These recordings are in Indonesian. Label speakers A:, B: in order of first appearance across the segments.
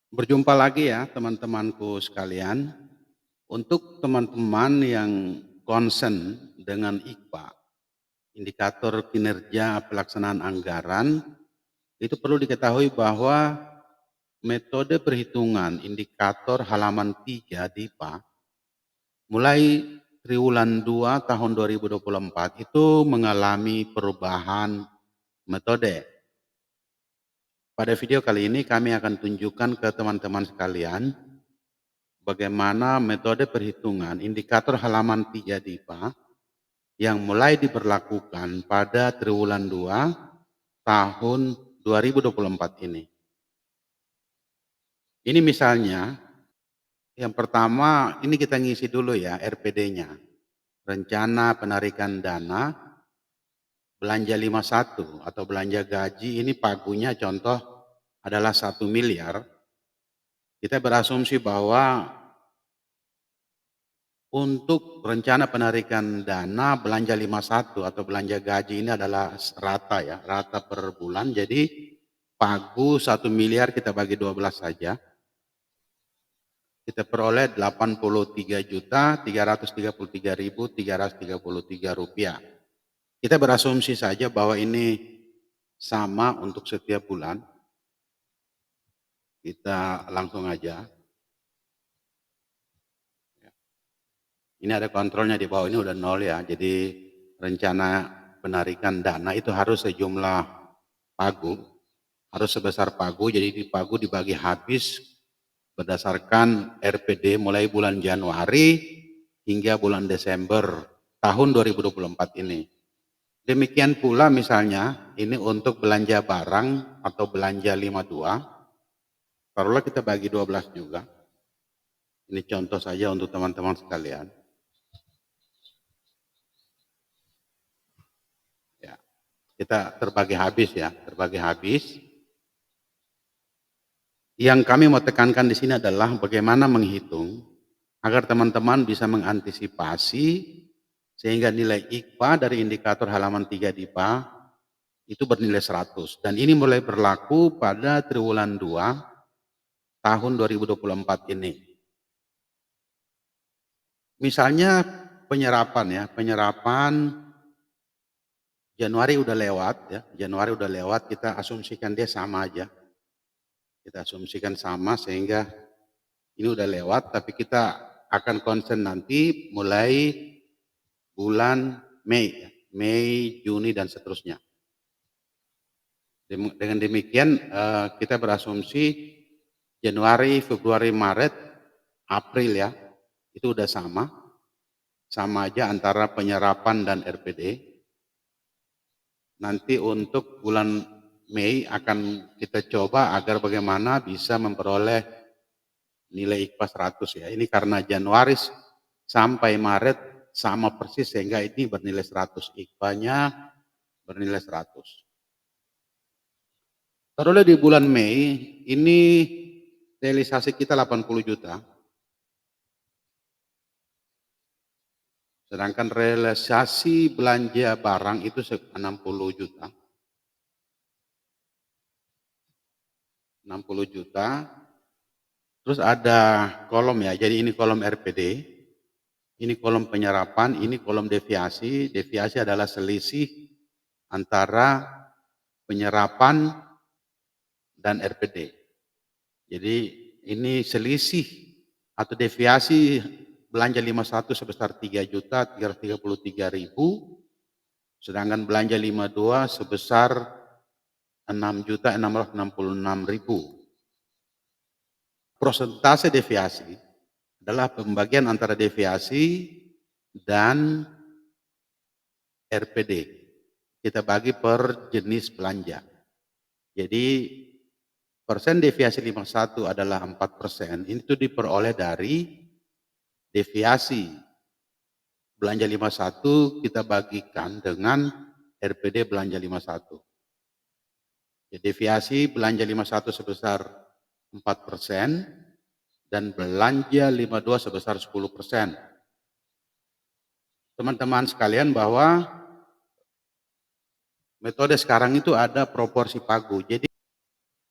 A: Berjumpa lagi ya teman-temanku sekalian. Untuk teman-teman yang concern dengan IKPA, indikator kinerja pelaksanaan anggaran, itu perlu diketahui bahwa metode perhitungan indikator halaman 3 DIPA mulai triwulan 2 tahun 2024 itu mengalami perubahan metode. Pada video kali ini kami akan tunjukkan ke teman-teman sekalian bagaimana metode perhitungan indikator halaman 3 DIPA yang mulai diberlakukan pada triwulan 2 tahun 2024 ini. Ini misalnya, yang pertama ini kita ngisi dulu ya RPD-nya. Rencana penarikan dana belanja 51 atau belanja gaji, ini pagunya contoh adalah 1 miliar. Kita berasumsi bahwa untuk rencana penarikan dana belanja 51 atau belanja gaji ini adalah rata ya, rata per bulan. Jadi pagu 1 miliar kita bagi 12 saja. Kita peroleh 83.333.333 rupiah. Kita berasumsi saja bahwa ini sama untuk setiap bulan. Kita langsung aja. Ini ada kontrolnya di bawah, ini udah 0 ya. Jadi rencana penarikan dana itu harus sejumlah pagu, harus sebesar pagu. Jadi di pagu dibagi habis berdasarkan RPD mulai bulan Januari hingga bulan Desember tahun 2024 ini. Demikian pula misalnya ini untuk belanja barang atau belanja 52, taruhlah kita bagi 12 juga. Ini contoh saja untuk teman-teman sekalian. Kita terbagi habis ya, terbagi habis. Yang kami mau tekankan di sini adalah bagaimana menghitung agar teman-teman bisa mengantisipasi sehingga nilai IKPA dari indikator halaman 3 DIPA itu bernilai 100. Dan ini mulai berlaku pada triwulan 2 tahun 2024 ini. Misalnya penyerapan ya, penyerapan Januari udah lewat ya, Januari udah lewat, kita asumsikan dia sama aja. Kita asumsikan sama sehingga ini udah lewat, tapi kita akan concern nanti mulai bulan Mei, Mei, Juni dan seterusnya. Dengan demikian kita berasumsi Januari, Februari, Maret, April ya, itu udah sama aja antara penyerapan dan RPD. Nanti untuk bulan Mei akan kita coba agar bagaimana bisa memperoleh nilai IKPA 100 ya. Ini karena Januari sampai Maret sama persis sehingga ini bernilai 100. IKPA-nya bernilai 100. Taruhlah di bulan Mei ini realisasi kita 80 juta. Sedangkan realisasi belanja barang itu 60 juta. 60 juta. Terus ada kolom ya, jadi ini kolom RPD, ini kolom penyerapan, ini kolom deviasi. Deviasi adalah selisih antara penyerapan dan RPD. Jadi ini selisih atau deviasi belanja 51 sebesar 3.333.000, sedangkan belanja 52 sebesar 6.666.000. Persentase deviasi adalah pembagian antara deviasi dan RPD. Kita bagi per jenis belanja. Jadi persen deviasi 51 adalah 4%. Itu diperoleh dari deviasi belanja 51 kita bagikan dengan RPD belanja 51. Jadi deviasi belanja 51 sebesar 4% dan belanja 52 sebesar 10%. Teman-teman sekalian bahwa metode sekarang itu ada proporsi pagu. Jadi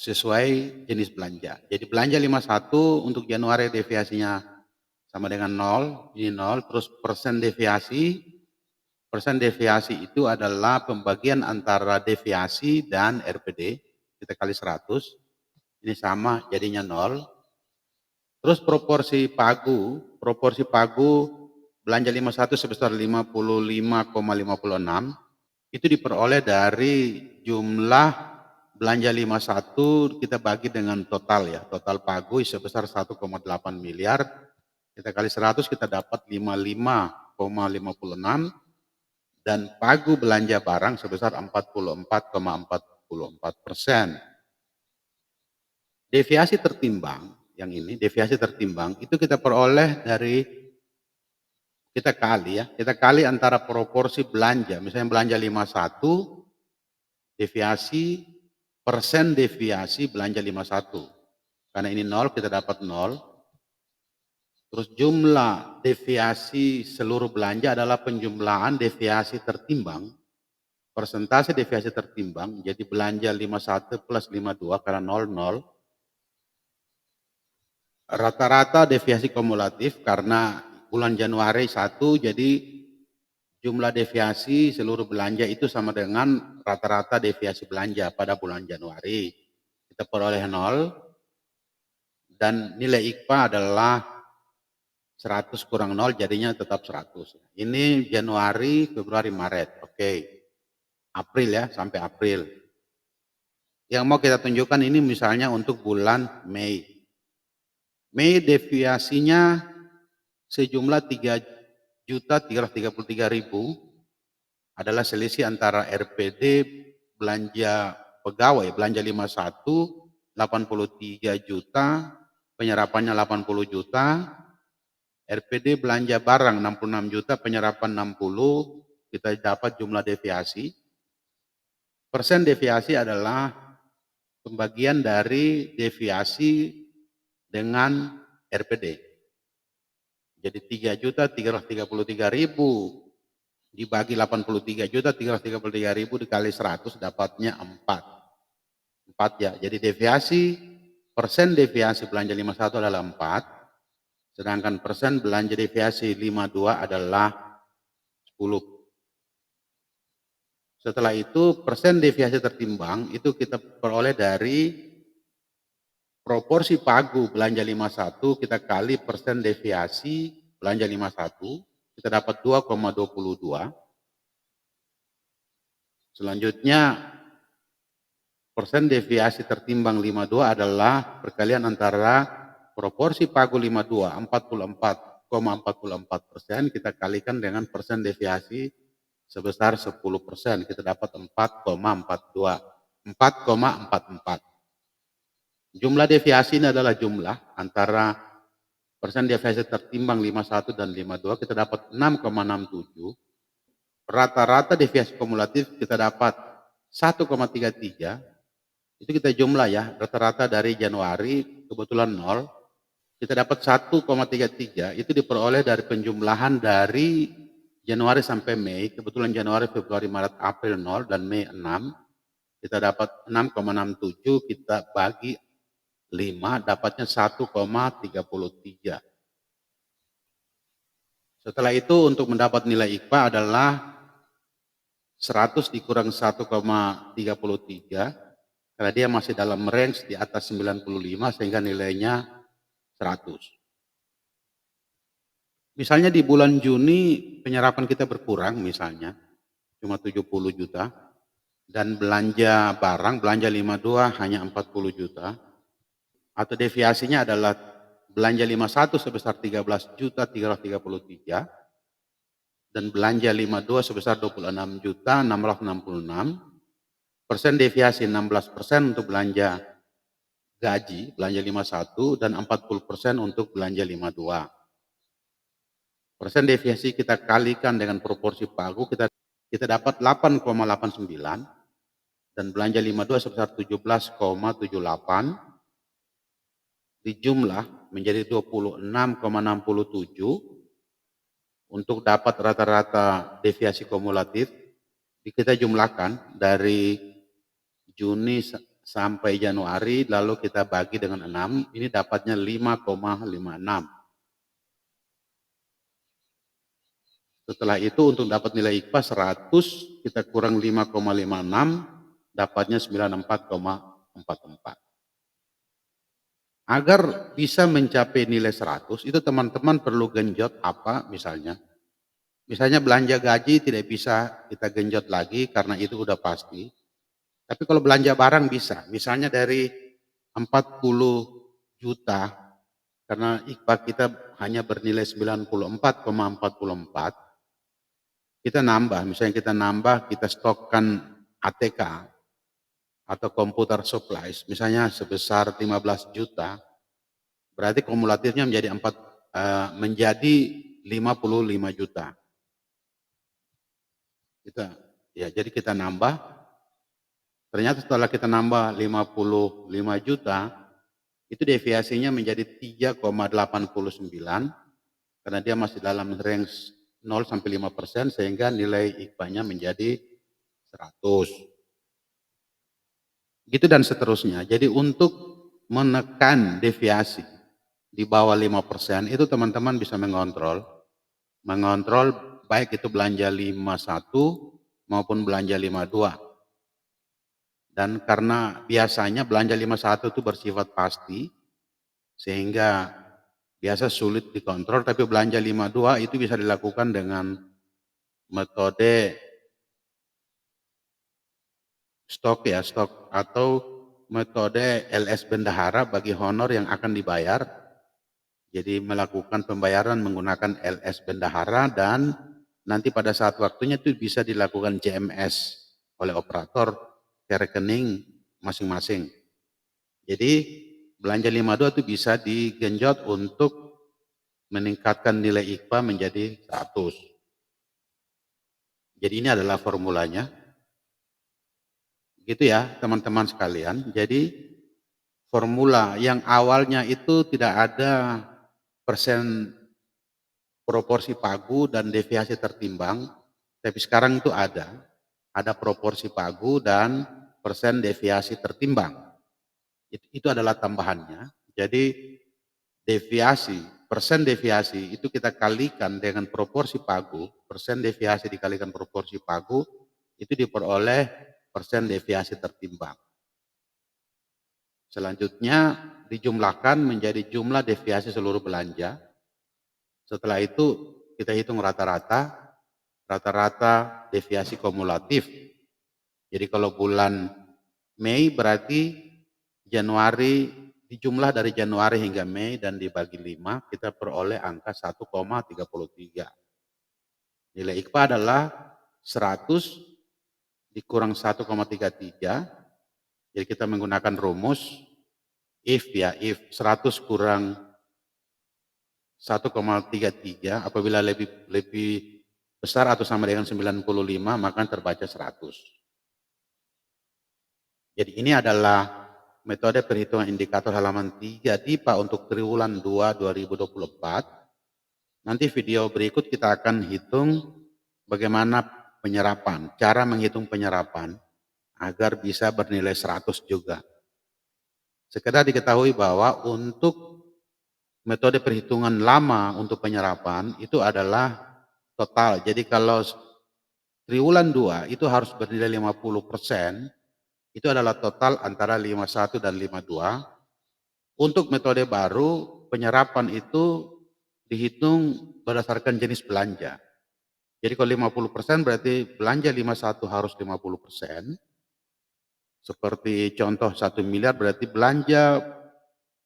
A: sesuai jenis belanja. Jadi belanja 51 untuk Januari deviasinya sama dengan 0, ini 0, terus persen deviasi itu adalah pembagian antara deviasi dan RPD, kita kali 100, ini sama jadinya 0. Terus proporsi pagu belanja 51 sebesar 55,56, itu diperoleh dari jumlah belanja 51 kita bagi dengan total ya, total pagu sebesar 1,8 miliar, kita kali 100 kita dapat 55,56, dan pagu belanja barang sebesar 44,44%. Deviasi tertimbang, yang ini deviasi tertimbang itu kita peroleh dari kita kali antara proporsi belanja, misalnya belanja 51, deviasi, persen deviasi belanja 51. Karena ini 0, kita dapat 0. Terus jumlah deviasi seluruh belanja adalah penjumlahan deviasi tertimbang, persentase deviasi tertimbang, jadi belanja 51 plus 52 karena 00. Rata-rata deviasi kumulatif karena bulan Januari 1, jadi jumlah deviasi seluruh belanja itu sama dengan rata-rata deviasi belanja pada bulan Januari. Kita peroleh 0, dan nilai IKFA adalah 100 kurang 0 jadinya tetap 100. Ini Januari, Februari, Maret. Oke. April ya, sampai April. Yang mau kita tunjukkan ini misalnya untuk bulan Mei. Mei deviasinya sejumlah 3.333.000 adalah selisih antara RPD belanja pegawai, belanja 51, 83 juta, penyerapannya 80 juta, RPD belanja barang 66 juta, penyerapan 60, kita dapat jumlah deviasi. Persen deviasi adalah pembagian dari deviasi dengan RPD. Jadi 3.333.000 dibagi 83.333.000 dikali 100 dapatnya 4. 4 ya. Jadi deviasi, persen deviasi belanja 51 adalah 4, sedangkan persen belanja deviasi 52 adalah 10. Setelah itu persen deviasi tertimbang itu kita peroleh dari proporsi pagu belanja 51 kita kali persen deviasi belanja 51, kita dapat 2,22. Selanjutnya persen deviasi tertimbang 52 adalah perkalian antara proporsi pagu 52 44,44%, kita kalikan dengan persen deviasi sebesar 10%, kita dapat 4,42, 4,44. Jumlah deviasi ini adalah jumlah antara persen deviasi tertimbang 51 dan 52, kita dapat 6,67. Rata-rata deviasi kumulatif kita dapat 1,33. Itu kita jumlah ya, rata-rata dari Januari kebetulan 0. Kita dapat 1,33, itu diperoleh dari penjumlahan dari Januari sampai Mei, kebetulan Januari, Februari, Maret, April 0 dan Mei 6. Kita dapat 6,67, kita bagi 5, dapatnya 1,33. Setelah itu untuk mendapat nilai IKFA adalah 100 dikurang 1,33, karena dia masih dalam range di atas 95 sehingga nilainya 100. Misalnya di bulan Juni penyerapan kita berkurang misalnya, cuma 70 juta, dan belanja barang, belanja 52 hanya 40 juta, atau deviasinya adalah belanja 51 sebesar 13 juta 333, dan belanja 52 sebesar 26 juta 666, persen deviasi 16% untuk belanja gaji, belanja 51, dan 40% untuk belanja 52. Persen deviasi kita kalikan dengan proporsi pagu, kita dapat 8,89, dan belanja 52 sebesar 17,78, dijumlah menjadi 26,67. Untuk dapat rata-rata deviasi kumulatif, kita jumlahkan dari Juni sampai Januari, lalu kita bagi dengan 6, ini dapatnya 5,56. Setelah itu untuk dapat nilai IKFA 100, kita kurang 5,56, dapatnya 94,44. Agar bisa mencapai nilai 100, itu teman-teman perlu genjot apa misalnya? Misalnya belanja gaji tidak bisa kita genjot lagi karena itu udah pasti. Tapi kalau belanja barang bisa, misalnya dari 40 juta, karena IKFA kita hanya bernilai 94,44, kita nambah, misalnya kita stokkan ATK atau komputer supplies, misalnya sebesar 15 juta, berarti kumulatifnya menjadi 55 juta. Jadi kita nambah, ternyata setelah kita nambah 55 juta, itu deviasinya menjadi 3,89, karena dia masih dalam range 0 sampai 5%, sehingga nilai IKFA-nya menjadi 100. Gitu dan seterusnya. Jadi untuk menekan deviasi di bawah 5%, itu teman-teman bisa mengontrol baik itu belanja 51 maupun belanja 52. Dan karena biasanya belanja 51 itu bersifat pasti, sehingga biasa sulit dikontrol, tapi belanja 52 itu bisa dilakukan dengan metode stok atau metode LS bendahara bagi honor yang akan dibayar. Jadi melakukan pembayaran menggunakan LS bendahara, dan nanti pada saat waktunya itu bisa dilakukan JMS oleh operator ke rekening masing-masing. Jadi belanja 52 itu bisa digenjot untuk meningkatkan nilai IKFA menjadi 100. Jadi ini adalah formulanya. Gitu ya teman-teman sekalian. Jadi formula yang awalnya itu tidak ada persen proporsi pagu dan deviasi tertimbang, tapi sekarang itu ada proporsi pagu dan persen deviasi tertimbang. Itu adalah tambahannya. Jadi persen deviasi itu kita kalikan dengan proporsi pagu, persen deviasi dikalikan proporsi pagu, itu diperoleh persen deviasi tertimbang. Selanjutnya dijumlahkan menjadi jumlah deviasi seluruh belanja. Setelah itu kita hitung rata-rata deviasi kumulatif. Jadi kalau bulan Mei berarti Januari, dijumlah dari Januari hingga Mei dan dibagi 5, kita peroleh angka 1,33. Nilai IKFA adalah 100 dikurang 1,33. Jadi kita menggunakan rumus if 100 kurang 1,33, apabila lebih besar atau sama dengan 95, maka terbaca 100. Jadi ini adalah metode perhitungan indikator halaman 3 DIPA untuk triwulan 2 2024. Nanti video berikut kita akan hitung bagaimana penyerapan, cara menghitung penyerapan agar bisa bernilai 100 juga. Sekedar diketahui bahwa untuk metode perhitungan lama untuk penyerapan itu adalah total. Jadi kalau triwulan 2 itu harus bernilai 50%, itu adalah total antara 51 dan 52. Untuk metode baru, penyerapan itu dihitung berdasarkan jenis belanja. Jadi kalau 50% berarti belanja 51 harus 50%. Seperti contoh 1 miliar berarti belanja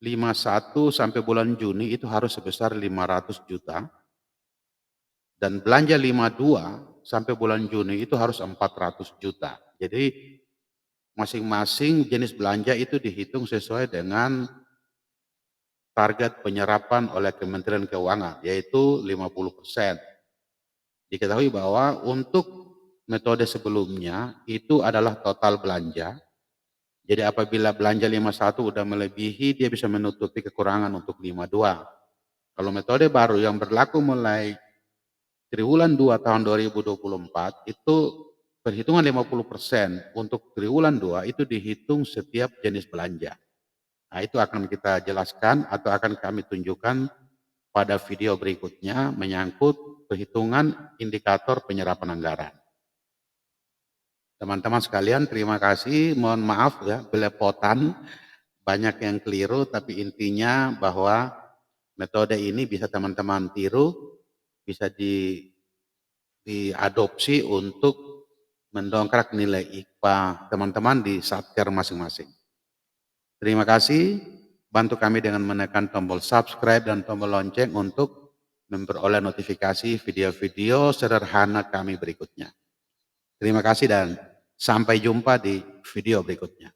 A: 51 sampai bulan Juni itu harus sebesar 500 juta. Dan belanja 52 sampai bulan Juni itu harus 400 juta. Jadi masing-masing jenis belanja itu dihitung sesuai dengan target penyerapan oleh Kementerian Keuangan, yaitu 50%. Diketahui bahwa untuk metode sebelumnya itu adalah total belanja. Jadi apabila belanja 51 udah melebihi, dia bisa menutupi kekurangan untuk 52. Kalau metode baru yang berlaku mulai triwulan 2 tahun 2024 itu perhitungan 50% untuk triwulan 2 itu dihitung setiap jenis belanja. Nah, itu akan kita jelaskan atau akan kami tunjukkan pada video berikutnya menyangkut perhitungan indikator penyerapan anggaran. Teman-teman sekalian, terima kasih. Mohon maaf ya, belepotan, banyak yang keliru, tapi intinya bahwa metode ini bisa teman-teman tiru, bisa diadopsi untuk mendongkrak nilai IPA teman-teman di satker masing-masing. Terima kasih, bantu kami dengan menekan tombol subscribe dan tombol lonceng untuk memperoleh notifikasi video-video sederhana kami berikutnya. Terima kasih dan sampai jumpa di video berikutnya.